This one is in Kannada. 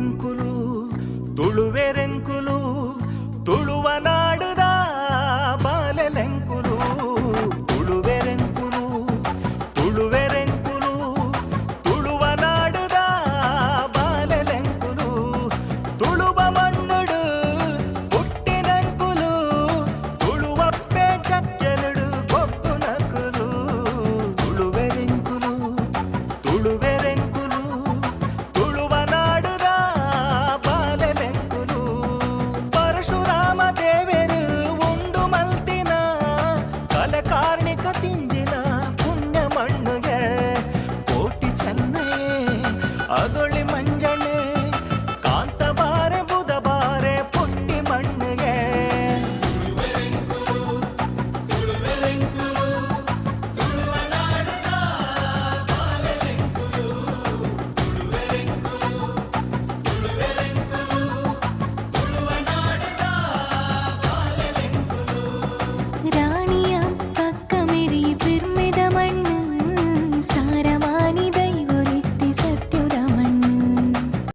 ತುಳುವೆರೆಂಕುಲು ತುಳುವೆರೆಂಕುಲು ತುಳುವ ನಾಡುದ ಬಾಲೆಲೆಂಕುಲು ತುಳುವೆರೆಂಕುಲು ತುಳುವೆರೆಂಕುಲು ತುಳುವ ನಾಡುದ ಬಾಲೆಲೆಂಕುಲು ತುಳುವ ಮಣ್ಣುಡು ಪುಟ್ಟಿನಂಕುಲು ತುಳುವಪ್ಪೆ ಚಚ್ಚಲುಡು ಕೊಪ್ಪು ನಕುಲು ತುಳುವೆರೆಂಕುಲು ತುಳುವೆರೆಂಕುಲು ತುಳುವ ನಾಡುದ ಬಾಲೆಲೆಂಕುಲು ಪರಶುರಾಮ ದೇವರು ಉಂಡು ಮಲ್ತಿನ ಕಲೆ ಕಾರ್ಣಿಕ ತಿಂಜಿನ ಪುಣ್ಯ ಮಣ್ಣುಗೆ ಕೋಟಿ ಚೆನ್ನೈ ಅಗಳ